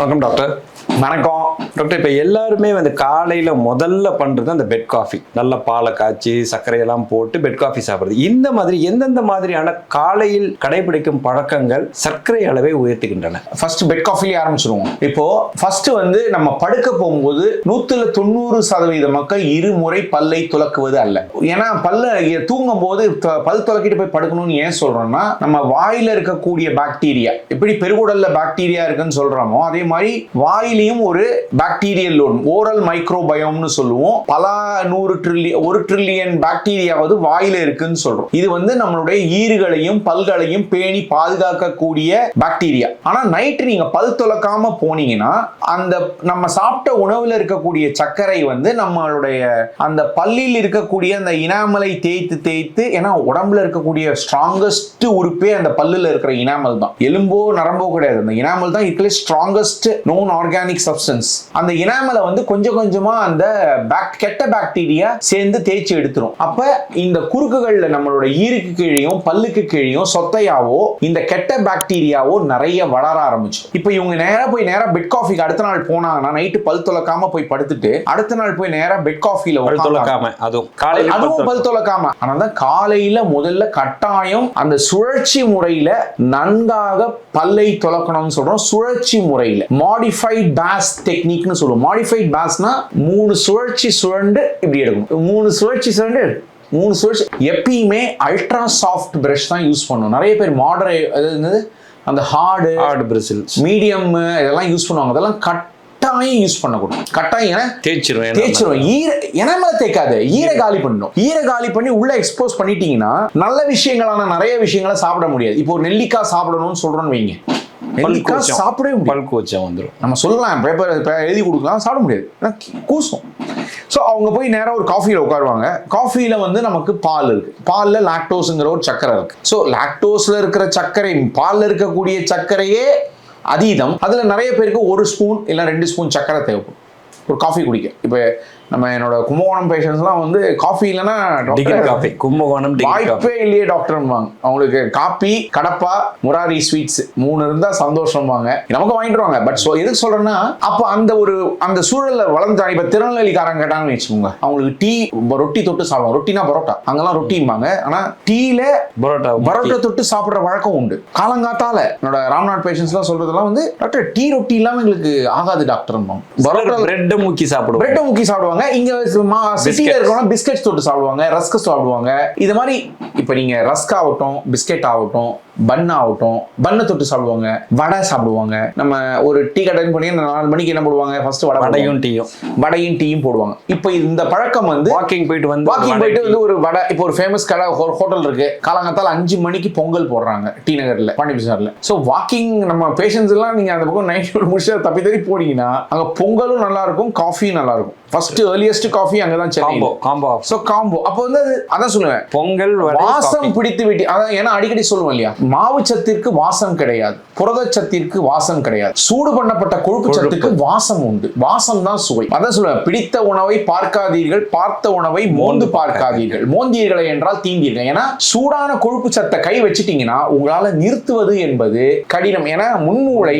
வணக்கம் டாக்டர். வணக்கம் டாக்டர். இப்போ எல்லாருமே காலையில் முதல்ல பண்ணுறது அந்த பெட் காஃபி, நல்ல பாலை காய்ச்சி சர்க்கரையெல்லாம் போட்டு பெட் காஃபி சாப்பிட்றது. இந்த மாதிரி எந்தெந்த மாதிரியான காலையில் கடைபிடிக்கும் பழக்கங்கள் சர்க்கரை அளவை உயர்த்துகின்றன? ஃபர்ஸ்ட் பெட் காஃபிலே ஆரம்பிச்சிருவோம். இப்போ ஃபர்ஸ்ட் நம்ம படுக்க போகும்போது 190% மக்கள் இருமுறை பல்லை துலக்குவது அல்ல. ஏன்னா தூங்கும் போது பல் துலக்கிட்டு போய் படுக்கணும்னு ஏன் சொல்றோம்னா, நம்ம வாயில இருக்கக்கூடிய பாக்டீரியா எப்படி பெருகுடல்ல பாக்டீரியா இருக்குன்னு சொல்றோமோ, அதே மாதிரி வாயிலையும் ஒரு பாக்டீரியல் லோட், ஓரல் மைக்ரோபயோம்னு சொல்லுவோம். பல 1 ட்ரில்லியன் பாக்டீரியாவது வாயில இருக்குன்னு சொல்றோம். இது நம்மளுடைய ஈறுகளையும் பல்களையும் பேணி பாதுகாக்கக்கூடிய பாக்டீரியா. ஆனா நைட்டு நீங்க பல் துலக்காம போனீங்கன்னா, அந்த நம்ம சாப்பிட்ட உணவுல இருக்கக்கூடிய சர்க்கரை நம்மளுடைய அந்த பல்லில் இருக்கக்கூடிய அந்த இனாமலை தேய்த்து, ஏன்னா உடம்புல இருக்கக்கூடிய ஸ்ட்ராங்கஸ்ட் உறுப்பே அந்த பல்லுல இருக்கிற இனாமல் தான். எலும்போ நரம்போ கிடையாது, அந்த இனாமல் தான் இருக்கிற ஸ்ட்ராங்கஸ்ட் நோன் ஆர்கானிக் சப்ஸ்டன்ஸ். அந்த இனாமலை கொஞ்சம் கொஞ்சமா அந்த கெட்ட பாக்டீரியா சேர்ந்து தேய்ச்சி எடுத்துரும். அப்ப இந்த குறுக்குகள்ல நம்மளோட ஈருக்கு கீழையும் பல்லுக்கு கீழையும் சொத்தையாவோ இந்த கெட்ட பாக்டீரியாவோ நிறைய வளர ஆரம்பிச்சு. இப்ப இவங்க நேரா பெட் காஃபிக்கு அடுத்த நாள் போனாங்கன்னா, நைட்டு பல் துலக்காம போய் படுத்துட்டு அடுத்த நாள் போய் நேரா பெட் காஃபில அதுவும் பல் துலக்காம. ஆனா காலையில முதல்ல கட்டாயம் அந்த சுழற்சி முறையில நன்றாக பல்லை துலக்கணும்னு சொல்றோம். சுழற்சி முறையில மாடிஃபைட் பாஸ் டெக்னிக்னு சொல்லுவோம். மாடிஃபைட் பாஸ்னா 3 சுழற்சி சுழண்டு இப்படி எடுக்கணும். 3 சுழற்சி சுழண்டு 3 சுழற்சி. எப்பயுமே அல்ட்ரா சாஃப்ட் பிரஷ் தான் யூஸ் பண்ணணும். நிறைய பேர் மாடரேட் அந்த ஹார்டு பிரிசில்ஸ், மீடியம் இதெல்லாம் யூஸ் பண்ணுவாங்க. அதெல்லாம் கட்டாயம் யூஸ் பண்ணக்கூடாது. கட்டாயம் தேய்ச்சிரும். எனாமலை தேய்க்காது, ஈர காலி பண்ணணும். ஈர காலி பண்ணி உள்ள எக்ஸ்போஸ் பண்ணிட்டீங்கன்னா நல்ல விஷயங்களான நிறைய விஷயங்களை சாப்பிட முடியாது. இப்போ ஒரு நெல்லிக்காய் சாப்பிடணும்னு சொல்றோம்னு வைங்க, நெல்லிக்காய் சாப்பிடவே பல் கூச்சம் வந்துடும். நம்ம சொல்லலாம், பேப்பர் எழுதி கொடுக்கலாம், சாப்பிட முடியாது, கூசும். ஸோ அவங்க போய் நேராக ஒரு காஃபியில் உட்காருவாங்க. காஃபியில் நமக்கு பால் இருக்கு. பாலில் லாக்டோஸுங்கிற ஒரு சர்க்கரை இருக்கு. ஸோ லாக்டோஸ்ல இருக்கிற சர்க்கரை, பாலில் இருக்கக்கூடிய சர்க்கரையே அதீதம். அதில் நிறைய பேருக்கு 1 ஸ்பூன் இல்லை 2 ஸ்பூன் சர்க்கரை தேவைப்படும் ஒரு காஃபி குடிக்க. இப்போ நம்ம என்னோட கும்பகோணம் பேஷண்ட்ஸ்லாம் காஃபி இல்லைன்னா காஃபி கும்பகோணம் வாய்ப்பே இல்லையே டாக்டர்வாங்க. அவங்களுக்கு காப்பி, கடப்பா, முராரி ஸ்வீட்ஸ் 3 இருந்தா சந்தோஷம்வாங்க. நமக்கு வாங்கிடுவாங்க. பட் எதுக்கு சொல்றேன்னா, அப்போ அந்த சூழல்ல வளர்ந்தாங்க. இப்ப திருநெல்வேலிக்காரங்க கேட்டாங்கன்னு வச்சுக்கோங்க, அவங்களுக்கு டீ ரொட்டி தொட்டு சாப்பிடுவாங்க. ரொட்டினா பரோட்டா, அங்கெல்லாம் ரொட்டிம்பாங்க. ஆனா டீல பரோட்டா தொட்டு சாப்பிடுற வழக்கம் உண்டு. காலங்காத்தால என்னோட ராம்நாத் பேஷண்ட்ஸ்லாம் சொல்றதெல்லாம் டாக்டர் டீ ரொட்டி இல்லாம எங்களுக்கு ஆகாது டாக்டர். பரோட்டா பிரெட் முக்கி சாப்பிடுவாங்க. இங்க சிட்டில இருக்கவங்க பிஸ்கெட் தொட்டு சாப்பிடுவாங்க, ரஸ்க் சாப்பிடுவாங்க. இது மாதிரி இப்ப நீங்க ரஸ்க் ஆகட்டும், பிஸ்கெட் ஆகட்டும், பன் ஆகட்டும், பன்னை தொட்டு சாப்பிடுவாங்க, வடை சாப்பிடுவாங்க. நம்ம ஒரு டீ கடை பண்ணி 4 மணிக்கு என்ன போடுவாங்க, ஃபர்ஸ்ட் வடையும் டீயும் போடுவாங்க. இப்போ இந்த பழக்கம் வாக்கிங் போயிட்டு ஒரு வடை, இப்போ ஒரு ஃபேமஸ் கடை ஹோட்டல் இருக்கு, காலங்காத்தால 5 மணிக்கு பொங்கல் போடுறாங்க டி நகர்ல, பாண்டிபசார்ல. ஸோ வாக்கிங் நம்ம பேஷண்ட்ஸ் எல்லாம் நீங்க அந்த பக்கம் நைட் முடிச்சு தப்பி தப்பி போனீங்கன்னா, அங்க பொங்கலும் நல்லா இருக்கும், காஃபியும் நல்லா இருக்கும். ஃபர்ஸ்ட் ஏர்லியஸ்ட் காஃபி அங்கதான் காம்போ. சோ காம்போ அப்போ அதான் சொல்லுவேன், பொங்கல் வாசம் பிடித்து விட்டு. அதான் ஏன்னா அடிக்கடி சொல்லுவோம் இல்லையா, மாவு சத்திற்கு வாசம் கிடையாது, புரதச்சத்திற்கு வாசம் கிடையாது, சூடு பண்ணப்பட்ட கொழுப்பு சத்துக்கு வாசம் உண்டு. வாசம் தான் சுவை. அதான் சொல்லுவேன், பிடித்த உணவை பார்க்காதீர்கள், பார்த்த உணவை மோந்து பார்க்காதீர்கள், மோந்தீர்களை என்றால் தீந்தீர்கள். ஏன்னா சூடான கொழுப்பு சத்தை கை வச்சிட்டீங்கன்னா உங்களால நிறுத்துவது என்பது கடினம். ஏன்னா முன்மூளை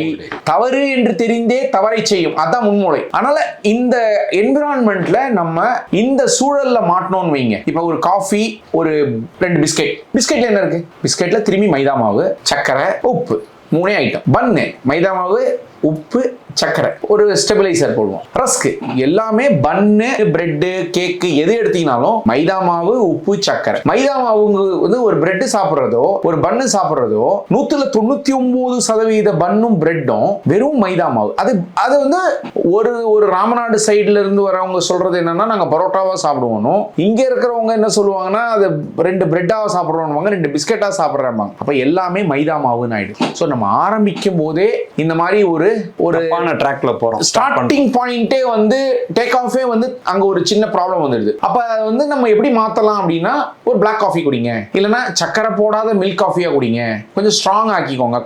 தவறு என்று தெரிந்தே தவறை செய்யும். அதான் முன்மூளை. அதனால இந்த என்விரான்மெண்ட்ல நம்ம இந்த சூழல்ல மாட்டணும்னு வைங்க. இப்ப ஒரு காஃபி, ஒரு 2 பிஸ்கெட்ல என்ன இருக்கு? பிஸ்கெட்ல திரும்பி மைதா மாவு, சர்க்கரை, உப்பு, 3 ஐட்டம். பன்னு, மைதா மாவு, உப்பு, சர்க்கரை, ஒரு ஸ்டெபிலைசர் போடுவோம். ரஸ்க் எல்லாமே பன்னு, பிரெட், கேக் எது எடுத்தீங்கனாலும் மைதா மாவு, உப்பு, சர்க்கரை. மைதா மாவு ஒரு பிரெட் சாப்பிடுறதோ ஒரு பன்னு சாப்பிடுறதோ 99% பன்னும் பிரெட்டும் வெறும் மைதா மாவு. அது ஒரு ராமநாடு சைடுல இருந்து வரவங்க சொல்றது என்னன்னா, நாங்க பரோட்டாவா சாப்பிடுவோம். இங்க இருக்கிறவங்க என்ன சொல்லுவாங்கன்னா, அது 2 பிரெட்டாவா சாப்பிடுவோம், 2 பிஸ்கெட்டா சாப்பிடுறாங்க. அப்ப எல்லாமே மைதா மாவுன்னு ஆயிடும். ஸோ நம்ம ஆரம்பிக்கும் போதே இந்த மாதிரி ஒரு ட்ராக்ல போறோம். ஸ்டார்டிங் பாயிண்டே டேக் ஆஃபே அங்க ஒரு சின்ன ப்ராப்ளம் வந்துடுது. அப்ப நம்ம எப்படி மாத்தலாம் அப்படின்னா, ஒரு பிளாக் காஃபி குடிங்க, இல்லைன்னா சக்கரை போடாத மில்க் காஃபியா குடிங்க. கொஞ்சம் ஸ்ட்ராங் ஆக்கிக்கோங்க.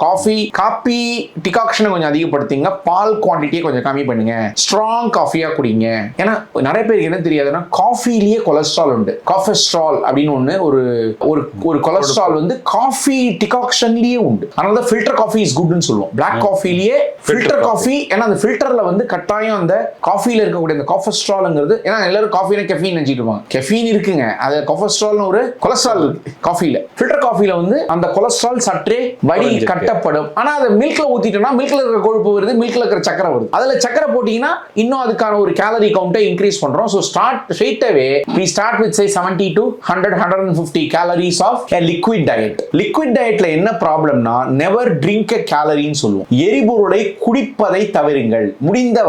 காபி டிகாக்ஷனை கொஞ்சம் அதிகப்படுத்திங்க, பால் குவான்டிட்டியை கொஞ்சம் கம்மி பண்ணுங்க, ஸ்ட்ராங் காஃபியா குடிங்க. ஏன்னா நிறைய பேருக்கு என்ன தெரியாதுன்னா, காஃபிலேயே கொலஸ்ட்ரால் உண்டு. காஃபெஸ்ட்ரால் அப்படின்னு ஒண்ணு ஒரு கொலஸ்ட்ரால் காஃபி டிகாக்ஷன்லயே உண்டு. அதனால ஃபில்டர் காஃபி இஸ் குட்னு சொல்லுவோம். பிளாக் காஃபிலேயே ஃபில்டர் காஃபி. ஏன்னா அந்த ஃபில்டர்ல வந்து கட்டாயம் அந்த காஃபில இருக்கக்கூடிய அந்த காஃபஸ்ட்ரால்ங்கிறது, ஏன்னா எல்லாரும் காஃபினா கெஃபீன் நினைச்சிட்டு இருப்பாங்க. கெஃபீன் இருக்குங்க, அது காஃபஸ்ட்ரால்னு ஒரு கொலஸ்ட்ரால் இருக்கு காஃபில. ஃபில்டர் காஃபில வந்து அந்த கொலஸ்ட்ரால் சற்றே வடி கட்டப்படும். ஆனா அதை மில்க்ல ஊத்திட்டோம்னா மில்க்ல இருக்கிற கொழுப்பு வருது, மில்க்ல இருக்கிற சக்கரை வருது. அதுல சக்கரை போட்டீங்கன்னா இன்னும் அதுக்கான ஒரு கேலரி கவுண்டை இன்க்ரீஸ் பண்றோம். So straight away we start with say 70 to 150 calories of a liquid diet. Liquid dietல என்ன ப்ராப்ளம்னா never drink a calorie ன்னு சொல்லுவோம். எரிபொருளை குடிப்பதை தவிருங்கள். முடிந்த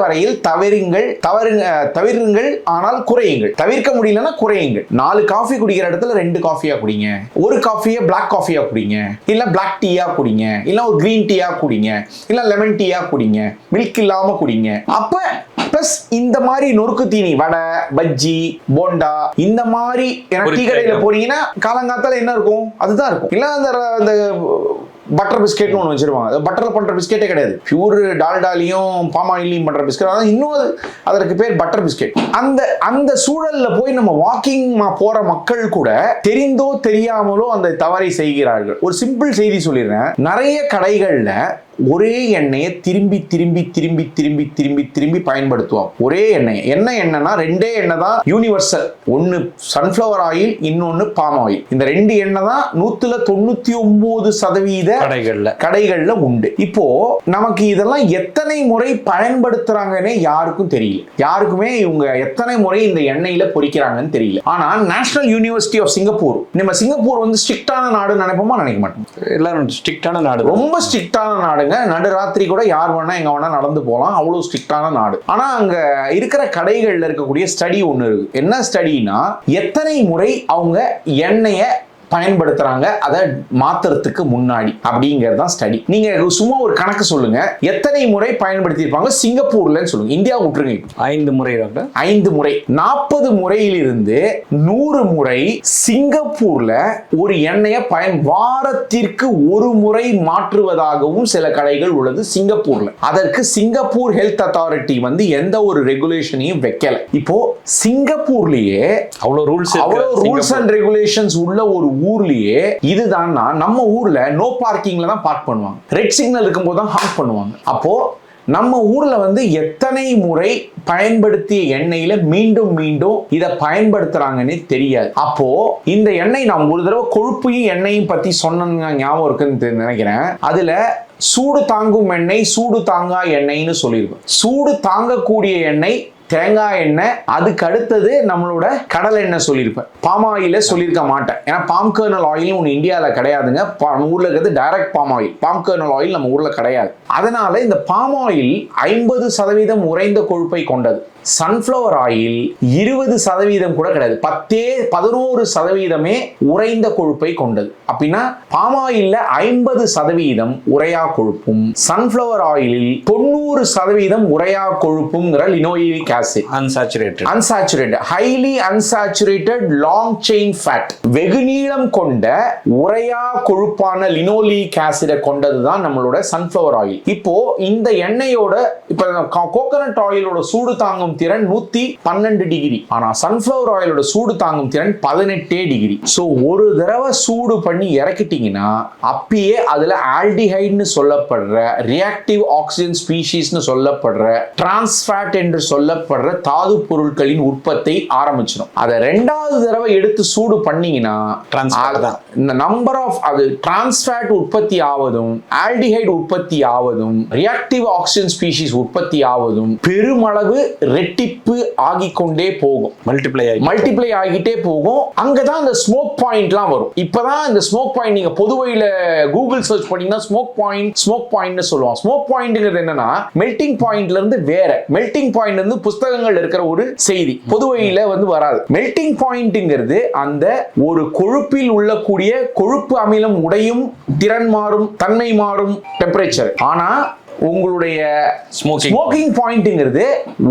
வரையில் தவிருங்கள், ஆனால் குறையுங்கள். தவிர்க்க முடியலன்னா குறையுங்கள். 4 காஃபி குடிக்கிற இடத்துல 2 காஃபியா குடிங்க. ஒரு காஃபியை பிளாக் காஃபியா குடிங்க, இல்ல பிளாக் டீயா குடிங்க, இல்ல ஒரு கிரீன் டீயா குடிங்க, இல்ல லெமன் டீயா குடிங்க, மில்க் இல்லாம குடிங்க. அப்ப பிளஸ் இந்த மாதிரி நொறுக்கு தீனி, வடை, பஜ்ஜி, போண்டா, இந்த மாதிரி டீ கடையில போனீங்கன்னா காலங்காத்தால என்ன இருக்கும் அதுதான் இருக்கும். இல்ல அந்த பட்டர் பிஸ்கெட்னு ஒன்று வச்சிருவாங்க. பட்டர்ல பண்ற பிஸ்கெட்டே கிடையாது, பியூர் டால்டாலையும் பாமாயிலையும் பண்ற பிஸ்கெட். அதான் இன்னும் அதற்கு பேர் பட்டர் பிஸ்கெட். அந்த சூழல்ல போய் நம்ம வாக்கிங் போற மக்கள் கூட தெரிந்தோ தெரியாமலோ அந்த தவறை செய்கிறார்கள். ஒரு சிம்பிள் செய்தி சொல்லிடுறேன். நிறைய கடைகள்ல ஒரே எண்ணெயை திரும்பி பயன்படுத்துவோம். ஒரே எண்ணெய் என்ன எண்ணெய்னா 2 எண்ணெய் தான் யூனிவர்சல். ஒன்னு சன்ஃபிளவர் ஆயில், இன்னொன்னு பாம் ஆயில். இந்த 2 எண்ணெய் தான் 99% கடைகள்ல உண்டு. இப்போ நமக்கு இதெல்லாம் எத்தனை முறை பயன்படுத்துறாங்கன்னே யாருக்கும் தெரியல. யாருக்குமே இவங்க எத்தனை முறை இந்த எண்ணெயில பொரிக்கிறாங்கன்னு தெரியல. ஆனா நேஷனல் யூனிவர்சிட்டி ஆஃப் சிங்கப்பூர், நம்ம சிங்கப்பூர் வந்து ஸ்ட்ரிக்டான நாடு நினைப்போமா? நினைக்க மாட்டோம். எல்லாரும் ஸ்ட்ரிக்டான நாடு, ரொம்ப ஸ்ட்ரிக்டான நாடு. நடுராத்திரி கூட யார் வேணா எங்க வேணா நடந்து போலாம், அவ்வளவு ஸ்ட்ரிக்டான நாடு. ஆனா அங்க இருக்கிற கடைகள்ல இருக்கக்கூடிய ஸ்டடி ஒண்ணு இருக்கு. என்ன ஸ்டடினா, எத்தனை முறை அவங்க எண்ணெய பயன்படுத்துறாங்க அதை மாத்துறதுக்கு முன்னாடி அப்படிங்கறத ஸ்டடி. நீங்க சும்மா ஒரு கணக்கு சொல்லுங்க, எத்தனை முறை பயன்படுத்தி இருப்பாங்க சிங்கப்பூர்ல சொல்லுங்க. இந்தியா விட்டுருங்க. 5 முறை. 5 முறை. 40 முறையிலிருந்து 100 முறை சிங்கப்பூர்ல ஒரு எண்ணெயை வாரத்திற்கு 1 முறை மாற்றுவதாகவும் சில கடைகள் உள்ளது சிங்கப்பூர்ல. அதற்கு சிங்கப்பூர் ஹெல்த் அத்தாரிட்டி வந்து எந்த ஒரு ரெகுலேஷனையும் வைக்கல. இப்போ சிங்கப்பூர்லயே அவ்வளவு ரூல்ஸ் அண்ட் ரெகுலேஷன்ஸ் உள்ள ஒரு ஊர்லயே இதுதான். நம்ம ஊர்ல நோ பார்க்கிங்ல தான் பார்க் பண்ணுவாங்க, ரெட் சிக்னல் இருக்கும்போது தான் ஹார்ன் பண்ணுவாங்க. அப்போ நம்ம ஊர்ல வந்து எத்தனை முறை பயன்படுத்திய எண்ணெயில மீண்டும் இதை பயன்படுத்துறாங்கன்னு தெரியாது. அப்போ இந்த எண்ணெய், நான் ஒரு தடவை கொழுப்பையும் எண்ணெயும் பத்தி சொன்ன ஞாபகம் இருக்குன்னு நினைக்கிறேன். அதுல சூடு தாங்கும் எண்ணெய், சூடு தாங்கா எண்ணெய்னு சொல்லியிருக்கோம். சூடு தாங்கக்கூடிய எண்ணெய் தேங்காய் எண்ணெய், அதுக்கு அடுத்தது நம்மளோட கடலை எண்ணெய் சொல்லியிருப்பேன். பாம் ஆயில சொல்லியிருக்க மாட்டேன், ஏன்னா பாம் கர்னல் ஆயில் ஒன்று இந்தியாவில் கிடையாதுங்க. நம்ம ஊர்ல இருக்கிறது direct palm oil. Palm kernel oil நம்ம ஊர்ல கிடையாது. அதனால இந்த பாம் ஆயில் 50% உறைந்த கொழுப்பை கொண்டது. சன்ஃபிளவர் ஆயில் 20% கூட கிடையாது, 11% உறைந்த கொழுப்பை கொண்டது. அப்படின்னா பாம் ஆயில்ல 50% உரையா கொழுப்பும், சன்ஃபிளவர் ஆயிலில் 90% உரையா கொழுப்புங்கிற linoleic acid, unsaturated highly unsaturated long chain fat, வெகுநீளம் கொண்ட உரையா கொழுப்பான லினோலிக் ஆசிட கொண்டதுதான் நம்மளோட சன்ஃபிளவர் ஆயில். இப்போ இந்த எண்ணெயோட இப்ப கோகனட் ஆயிலோட சூடு தாங்கும் திறன் 112 டிகிரி. ஆனா சன்ஃபிளவர் ஆயிலோட சூடு தாங்கும் திறன் 18 டிகிரி. சோ ஒரு தடவை சூடு பண்ணி இறக்கிட்டீங்கன்னா அப்பயே அதுல ஆல்டிஹைட்னு சொல்லப்படுற, ரியாக்டிவ் ஆக்சிஜன் ஸ்பீஷீஸ்னு சொல்லப்படுற, டிரான்ஸ்ஃபேட் என்று சொல்லப்படுற தாது பொருட்களின் உற்பத்தி ஆரம்பிச்சிடும். அதை 2வது தடவை எடுத்து சூடு பண்ணீங்கன்னா இந்த நம்பர் ஆஃப் அது டிரான்ஸ்ஃபேட் உற்பத்தி ஆவதும், ஆல்டிஹைட் உற்பத்தி ஆவதும், ரியாக்டிவ் ஆக்சிஜன் ஸ்பீஷீஸ் உற்பத்தி ஆவதும் பெருமளவு ரெட்டிப்பு ஆகிக்கொண்டே போகும், மல்டிப்ளை ஆகிட்டே போகும். அங்கதான் அந்த ஸ்மோக் பாயிண்ட்லாம் வரும். இப்பதான் இந்த ஸ்மோக் பாயிண்ட் நீங்க பொதுவையில கூகுள் சர்ச் பண்ணீங்கன்னா ஸ்மோக் பாயிண்ட் சொல்லுவாங்க. ஸ்மோக் பாயிண்ட்ங்கிறது என்னன்னா மெல்டிங் பாயிண்ட்ல இருந்து வேற, மெல்டிங் பாயிண்ட் இருந்து புத்தகங்கள் இருக்கிற ஒரு செய்தி, பொதுவையில வந்து வராது. மெல்டிங் பாயிண்ட்ங்கிறது அந்த ஒரு கொழுப்பில் உள்ளக்கூடிய கொழுப்பு அமிலம் உடையும், திறன் மாறும், தன்மை மாறும், டெம்பரேச்சர். ஆனா உங்களுடைய Smoking ஸ்மோக்கிங் பாயிண்ட்ங்கிறது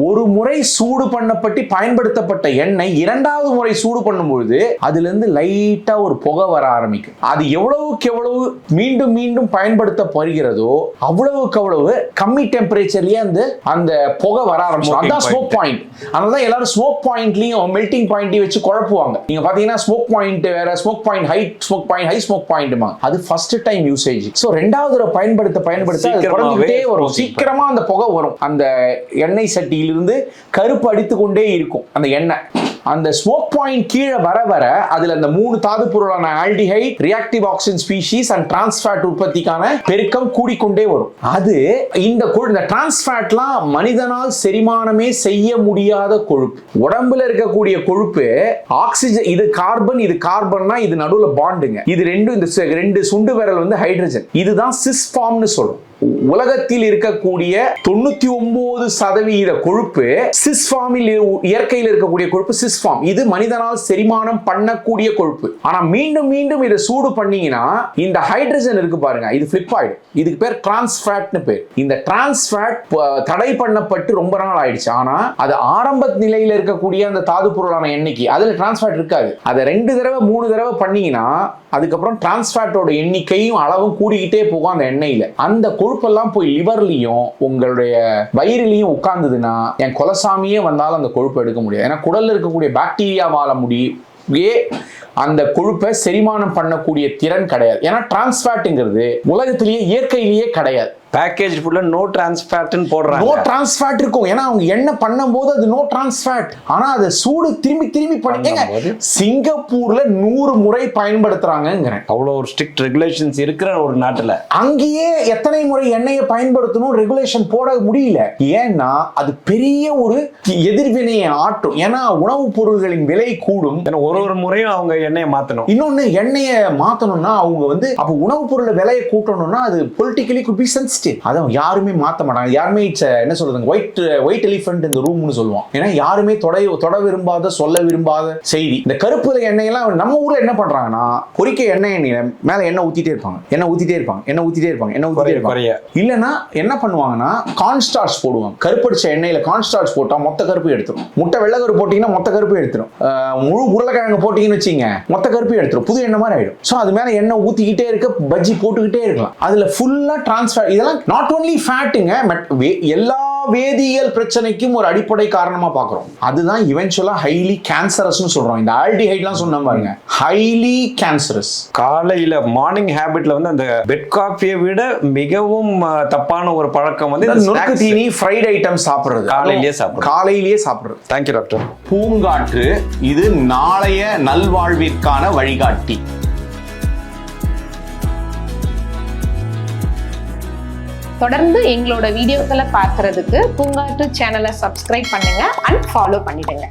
ஒரு முறை சூடு பண்ணப்பட்டு பயன்படுத்தப்பட்ட எண்ணெய் இரண்டாவது முறை சூடு பண்ணும்பொழுது அதுல இருந்து லைட்டா ஒரு புகை வர ஆரம்பிக்கும். அது எவ்வளவுக்கு எவ்வளவு மீண்டும் மீண்டும் பயன்படுத்தப்படுகிறதோ அவ்வளவுக்கு அவ்வளவு கம்மி டெம்பரேச்சர்லயே அந்த புகை வர ஆரம்பிக்கும். அதான் ஸ்மோக் பாயிண்ட். அதனால எல்லாரும் ஸ்மோக் பாயிண்ட்லயும் மெல்டிங் பாயிண்ட்டையும் வச்சு குழப்புவாங்க. நீங்க பாத்தீங்கன்னா ஸ்மோக் பாயிண்ட் வேற, smoke point high smoke point, high smoke பாயிண்ட்மா அது ஃபர்ஸ்ட் டைம் யூசேஜ். சோ ரெண்டாவது தடவை பயன்படுத்த அது குறைஞ்சிட்டே வரும். சீக்கிரமா அந்த புகை வரும். அந்த எண்ணெய் சட்டியிலிருந்து கருப்பு அடித்து கொண்டே இருக்கும் அந்த எண்ணெய். அந்த ஸ்மோக் பாயிண்ட் கீழே வர வர அதுல அந்த 3 தாது பொருளான aldehyde, reactive oxygen species and trans fat உற்பத்திக்கான பெருக்கம் கூடிக்கொண்டே வரும். அது இந்த டிரான்ஸ்ஃபேட்லாம் மனிதனால் செரிமானமே செய்ய முடியாத கொழுப்பு. உடம்புல இருக்கக்கூடிய கொழுப்பு ஆக்சிஜன், இது கார்பன், இது கார்பன்னா இது நடுவுல பாண்டுங்க. இது ரெண்டு சுண்டு விரல் வந்து ஹைட்ரஜன். இதுதான் சிஸ் ஃபார்ம்னு சொல்றோம். உலகத்தில் இருக்கக்கூடிய 99% கொழுப்பு சிஸ்ஃபார்மில், இயற்கையில் இருக்கக்கூடிய கொழுப்பு சிஸ்ஃபார்ம். இது மனிதனால் செரிமானம் பண்ணக்கூடிய கொழுப்பு. ஆனா மீண்டும் மீண்டும் இதை சூடு பண்ணீங்கன்னா இந்த ஹைட்ரஜன் இருக்கு பாருங்க, இது ஃபிளிப் ஆயிடும். இதுக்கு பேர் டிரான்ஸ்ஃபேட்னு பேர். இந்த டிரான்ஸ்ஃபேட் தடை பண்ணப்பட்டு ரொம்ப நாள் ஆயிடுச்சு. ஆனா அது ஆரம்ப நிலையில இருக்கக்கூடிய அந்த தாது பொருளான எண்ணெய்க்கு அதுல டிரான்ஸ்ஃபேட் இருக்காது. அதை 2 தடவை 3 தடவை பண்ணீங்கன்னா அதுக்கப்புறம் டிரான்ஸ்ஃபேட்டோட எண்ணிக்கையும் அளவும் கூடிக்கிட்டே போகும் அந்த எண்ணெயில. அந்த கொழுப்பெல்லாம் போய் லிவர்லயும் உங்களுடைய வயிறுலையும் உட்கார்ந்ததுன்னா என் கொலசாமியே வந்தாலும் அந்த கொழுப்பு எடுக்க முடியாது. ஏன்னா குடல்ல இருக்கக்கூடிய பாக்டீரியாவால அந்த கொழுப்பை செரிமானம் பண்ணக்கூடிய திறன் கிடையாது. ஏன்னா டிரான்ஸ்ஃபேட்ங்கிறது உலகத்திலேயே இயற்கையிலேயே கிடையாது. பேக்கேஜ் ஃபுல்லா நோ டிரான்ஸ்ஃபேட்னு போடுறாங்க. நோ டிரான்ஸ்ஃபேட் இருக்கும். ஏன்னா அவங்க எண்ணெய் பண்ணும்போது அது நோ டிரான்ஸ்ஃபேட். ஆனா அது சூடு திரும்பி பண்ணுங்க. சிங்கப்பூர்ல 100 முறை பயன்படுத்துறாங்கங்கிறேன். அவ்வளவு ஒரு ஸ்ட்ரிக்ட் ரெகுலேஷன்ஸ் இருக்கிற ஒரு நாட்டுல அங்கேயே எத்தனை முறை எண்ணெயை பயன்படுத்தணும் ரெகுலேஷன் போட முடியல. ஏன்னா அது பெரிய ஒரு எதிர்வினையை ஆட்டும். ஏன்னா உணவுப் பொருள்களின் விலை கூடும். ஒரு முறையும் அவங்க எண்ணெயை மாத்தணும். இன்னொன்னு எண்ணெயை மாத்தணும்னா அவங்க வந்து அப்ப உணவுப் பொருள் விலையை கூட்டணும்னா அது பொலிட்டிக்கலி குட் பி சென்சிட்டிவ். அதை யாருமே மாத்த மாட்டாங்க. யாருமே என்ன சொல்றது, ஒயிட் எலிஃபண்ட் இந்த ரூம்னு சொல்லுவோம். ஏன்னா யாருமே தொட விரும்பாத, சொல்ல விரும்பாத செய்தி. இந்த கருப்பு எண்ணெயெல்லாம் நம்ம ஊர்ல என்ன பண்றாங்கன்னா பொரிக்க எண்ணெய் மேல எண்ணெய் ஊத்திட்டே இருப்பாங்க. இல்லன்னா என்ன பண்ணுவாங்கன்னா கார்ன்ஸ்டார்ச் போடுவாங்க. கருப்படிச்ச எண்ணெயில கார்ன்ஸ்டார்ச் போட்டா மொத்த கருப்பு எடுத்துரும். முட்டை வெள்ளை கருப்பு போட்டீங்கன்னா மொத்த கருப்பு எடுத்துரும். முழு உருளைக்கிழங்கு போட்டீங்கன்னு வச்சீங்க மொத்த கருப்பு எடுத்துரும். புது எண்ணெய் மாதிரி ஆயிடும். சோ அது மேல எண்ணெய் ஊத்திக்கிட்டே இருக்க, பஜ்ஜி போட்டுக்கிட்டே இருக்கலாம். அதுல ஃபுல்லா டிரான்ஸ்ஃபர். இதெல்லாம் நாட் ஒன்லி ஃபேட்டுங்க, எல்லா வேதியியல் பிரச்சனைக்கும் ஒரு அடிப்படை காரணமா பார்க்கிறோம். அதுதான் இவென்ச்சுவலா ஹைலி கேன்சரஸ்னு சொல்றோம். இந்த ஆல்டிஹைட்லாம் சொன்ன பாருங்க, ஹைலி கேன்சரஸ். காலையில மார்னிங் ஹேபிட்ல வந்து அந்த பெட் காஃபியை விட மிகவும் தப்பான ஒரு பழக்கம் வந்து நொறுக்கு தீனி, ஃப்ரைட் ஐட்டம் சாப்பிடுறது. காலையிலேயே சாப்பிடுறது. Thank you doctor. பூங்காற்று இது நாளைய நல்வாழ்விற்கான வழிகாட்டி. தொடர்ந்து எங்களோட வீடியோக்களை பார்க்கறதுக்கு பூங்காற்று சேனலை சப்ஸ்கிரைப் பண்ணுங்க அண்ட் ஃபாலோ பண்ணிடுங்க.